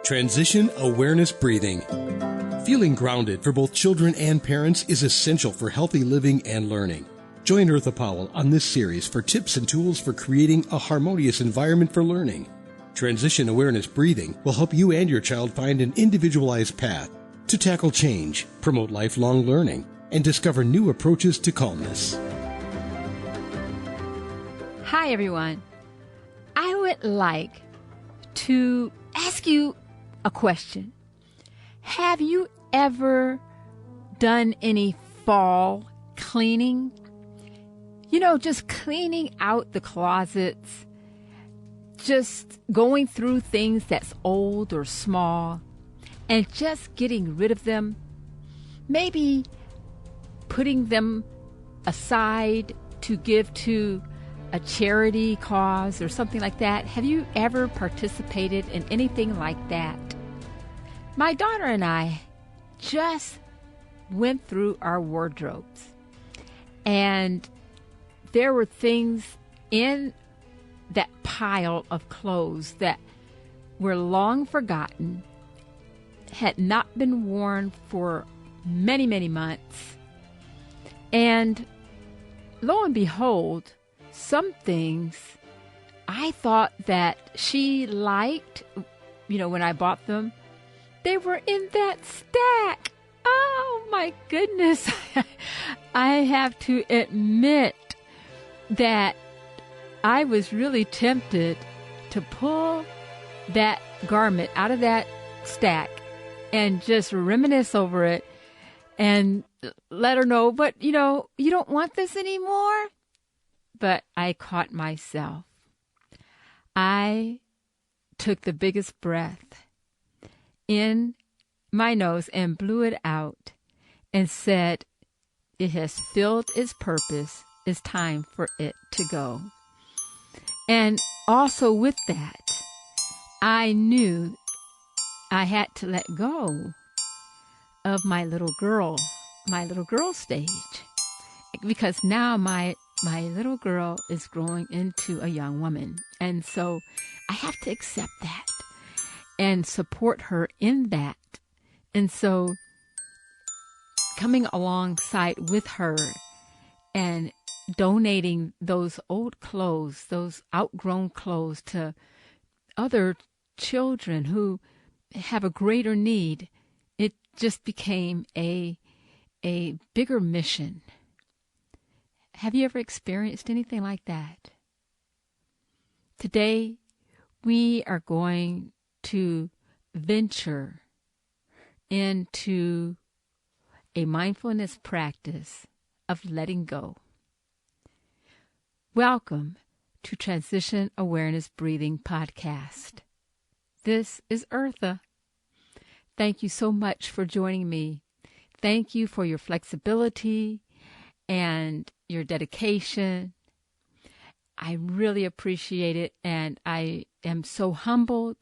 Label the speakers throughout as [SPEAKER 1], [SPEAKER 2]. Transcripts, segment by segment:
[SPEAKER 1] Transition Awareness Breathing. Feeling grounded for both children and parents is essential for healthy living and learning. Join Eartha Powell on this series for tips and tools for creating a harmonious environment for learning. Transition Awareness Breathing will help you and your child find an individualized path to tackle change, promote lifelong learning, and discover new approaches to calmness.
[SPEAKER 2] Hi, everyone. I would like to ask you a question. Have you ever done any fall cleaning? You know, just cleaning out the closets, just going through things that's old or small, and just getting rid of them. Maybe putting them aside to give to a charity cause or something like that. Have you ever participated in anything like that? My daughter and I just went through our wardrobes, and there were things in that pile of clothes that were long forgotten, had not been worn for many, many months. And lo and behold, some things I thought that she liked, when I bought them, they were in that stack. Oh my goodness. I have to admit that I was really tempted to pull that garment out of that stack and just reminisce over it and let her know, but you don't want this anymore. But I caught myself. I took the biggest breath in my nose and blew it out and said, it has filled its purpose. It's time for it to go. And also with that, I knew I had to let go of my little girl stage, because now my little girl is growing into a young woman. And so I have to accept that and support her in that. And so coming alongside with her and donating those old clothes, those outgrown clothes to other children who have a greater need, it just became a bigger mission. Have you ever experienced anything like that? Today, we are going to venture into a mindfulness practice of letting go. Welcome to Transition Awareness Breathing Podcast. This is Eartha. Thank you so much for joining me. Thank you for your flexibility and your dedication. I really appreciate it, and I am so humbled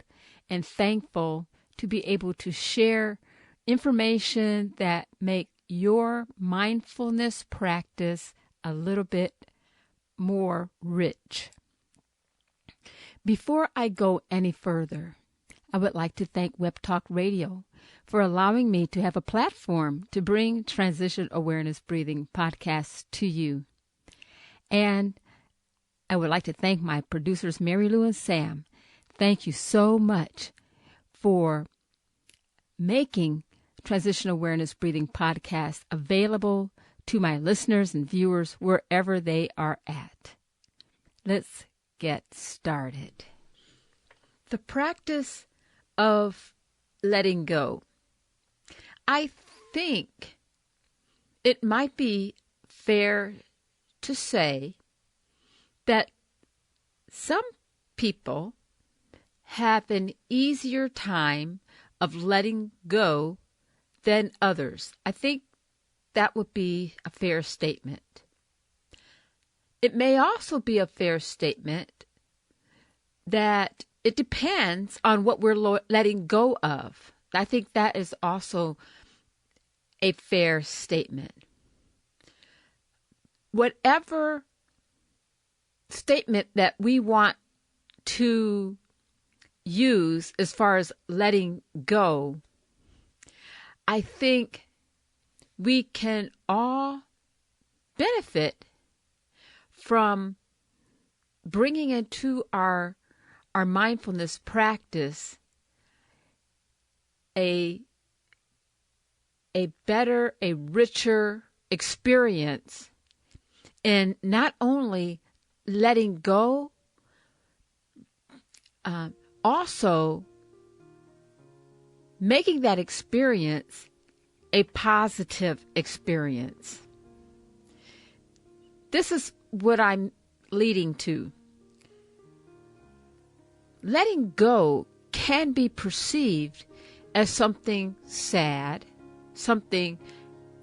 [SPEAKER 2] and thankful to be able to share information that make your mindfulness practice a little bit more rich. Before I go any further, I would like to thank Web Talk Radio for allowing me to have a platform to bring Transition Awareness Breathing podcasts to you. And I would like to thank my producers, Mary Lou and Sam. Thank you so much for making Transition Awareness Breathing podcast available to my listeners and viewers wherever they are at. Let's get started. The practice of letting go. I think it might be fair to say that some people have an easier time of letting go than others. I think that would be a fair statement. It may also be a fair statement that it depends on what we're letting go of. I think that is also a fair statement. Whatever statement that we want to use as far as letting go, I think we can all benefit from bringing into our mindfulness practice a better, a richer experience in not only letting go, also making that experience a positive experience. This is what I'm leading to. Letting go can be perceived as something sad, something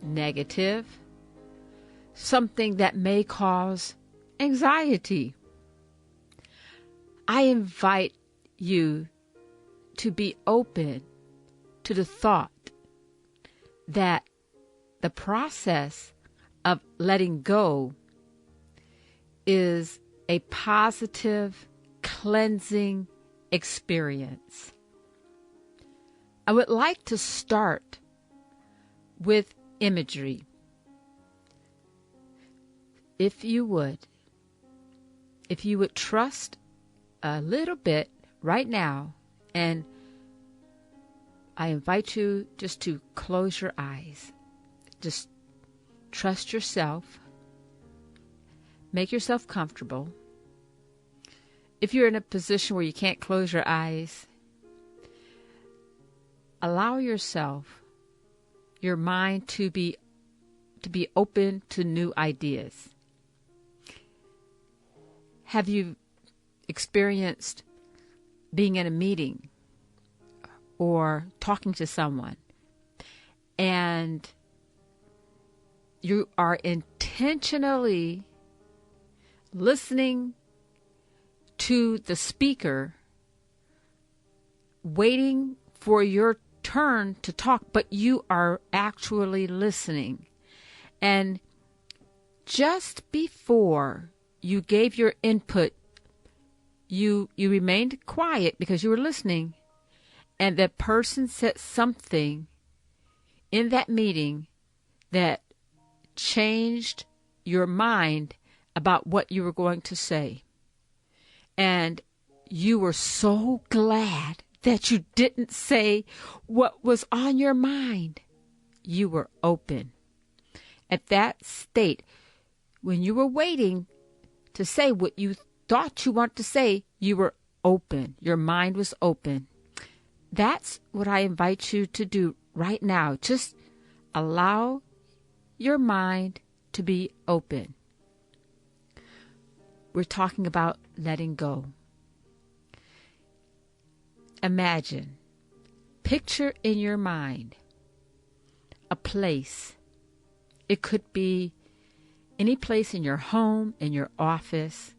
[SPEAKER 2] negative, something that may cause anxiety. I invite you to be open to the thought that the process of letting go is a positive, cleansing experience. I would like to start with imagery. If you would trust a little bit right now, and I invite you just to close your eyes. Just trust yourself. Make yourself comfortable. If you're in a position where you can't close your eyes, allow yourself, your mind to be open to new ideas. Have you experienced being in a meeting or talking to someone, and you are intentionally listening to the speaker, waiting for your turn to talk, but you are actually listening? And just before you gave your input, you remained quiet because you were listening, and that person said something in that meeting that changed your mind about what you were going to say. And you were so glad that you didn't say what was on your mind. You were open. At that state, when you were waiting to say what you thought you wanted to say, you were open. Your mind was open. That's what I invite you to do right now. Just allow your mind to be open. We're talking about letting go. Imagine, picture in your mind a place. It could be any place in your home, in your office,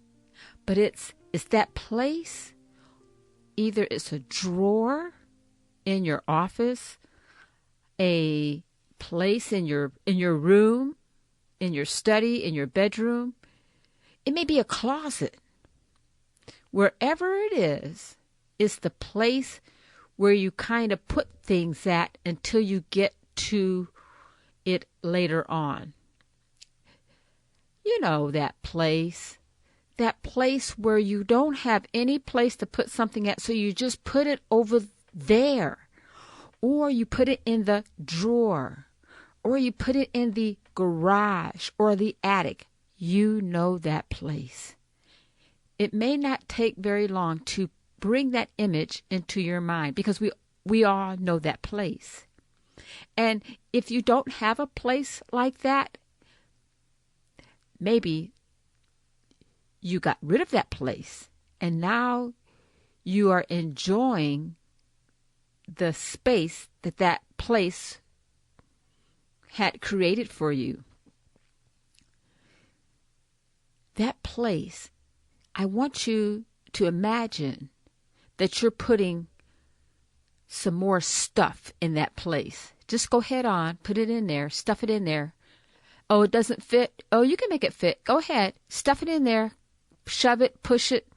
[SPEAKER 2] but it's that place. Either it's a drawer in your office, a place in your room, in your study, in your bedroom. It may be a closet. Wherever it is, it's the place where you kind of put things at until you get to it later on. You know that place where you don't have any place to put something at, so you just put it over there, or you put it in the drawer, or you put it in the garage or the attic. You know that place. It may not take very long to bring that image into your mind, because we all know that place. And if you don't have a place like that, maybe you got rid of that place, and now you are enjoying the space that place had created for you. That place, I want you to imagine that you're putting some more stuff in that place. Just go head on, put it in there, stuff it in there. Oh, it doesn't fit. Oh, you can make it fit. Go ahead, stuff it in there, shove it, push it,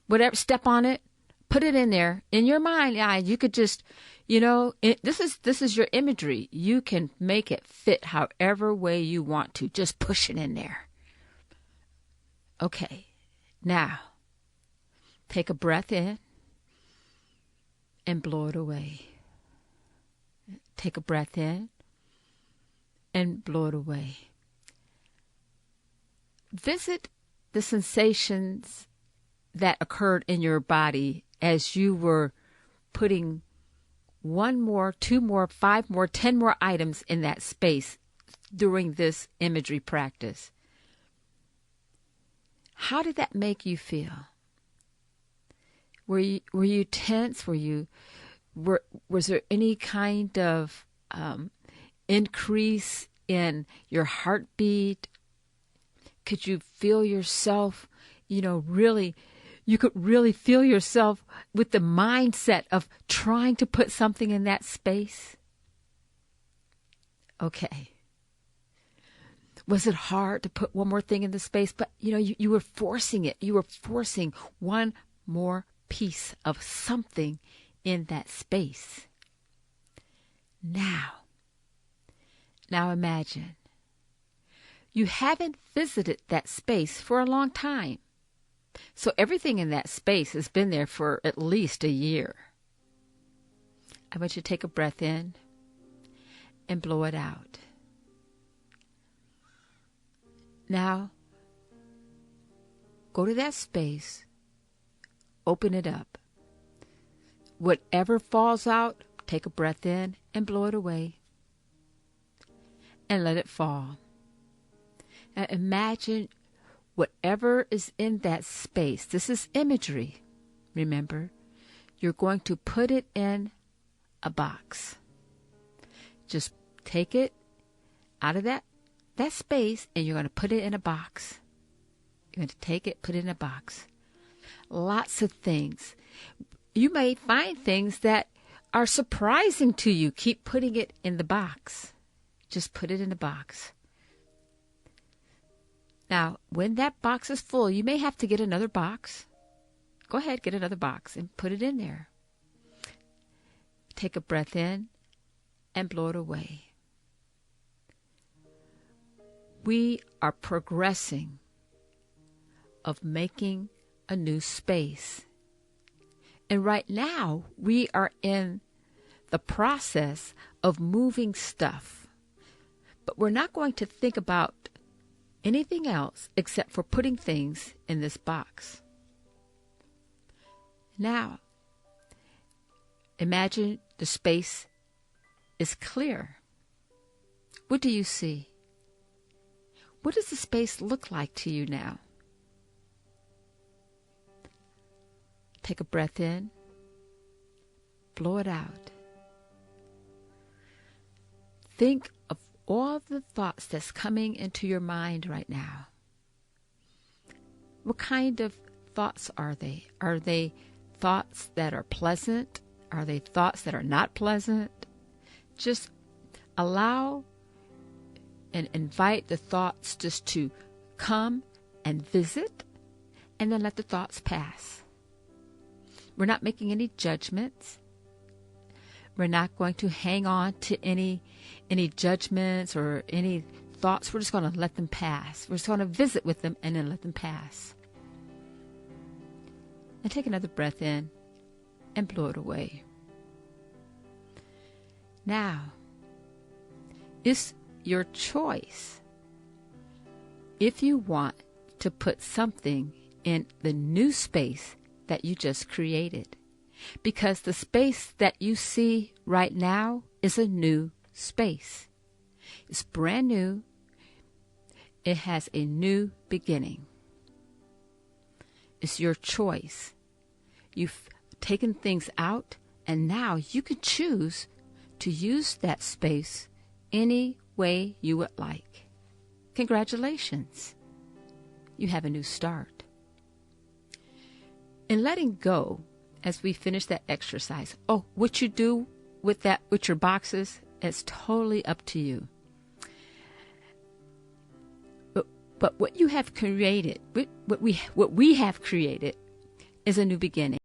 [SPEAKER 2] whatever, step on it, put it in there in your mind. Yeah, you could just, this is your imagery. You can make it fit however way you want to. Just push it in there. Okay, now take a breath in and blow it away. Take a breath in and blow it away. Visit the sensations that occurred in your body as you were putting 1 more, 2 more, 5 more, 10 more items in that space during this imagery practice. How did that make you feel? Were you tense? Was there any kind of increase in your heartbeat? Could you feel yourself, you could really feel yourself with the mindset of trying to put something in that space? Okay. Was it hard to put one more thing in the space? But, you were forcing it. You were forcing one more piece of something in that space. Now imagine. You haven't visited that space for a long time. So everything in that space has been there for at least a year. I want you to take a breath in and blow it out. Now, go to that space, open it up. Whatever falls out, take a breath in and blow it away. And let it fall. Now imagine whatever is in that space. This is imagery, remember. You're going to put it in a box. Just take it out of that space, and you're going to put it in a box. You're going to take it, put it in a box. Lots of things. You may find things that are surprising to you. Keep putting it in the box. Just put it in the box. Now, when that box is full, you may have to get another box. Go ahead, get another box and put it in there. Take a breath in and blow it away. We are progressing of making a new space. And right now, we are in the process of moving stuff. But we're not going to think about anything else except for putting things in this box. Now, imagine the space is clear. What do you see? What does the space look like to you now? Take a breath in, blow it out. Think of all the thoughts that's coming into your mind right now. What kind of thoughts are they? Are they thoughts that are pleasant? Are they thoughts that are not pleasant? Just allow and invite the thoughts just to come and visit, and then let the thoughts pass. We're not making any judgments. We're not going to hang on to any judgments or any thoughts. We're just going to let them pass. We're just going to visit with them and then let them pass. And take another breath in and blow it away. Now, it's your choice if you want to put something in the new space that you just created. Because the space that you see right now is a new space. It's brand new. It has a new beginning. It's your choice. You've taken things out, and now you can choose to use that space any way you would like. Congratulations. You have a new start. In letting go, as we finish that exercise, what you do with your boxes, it's totally up to you. But what you have created, what we have created, is a new beginning.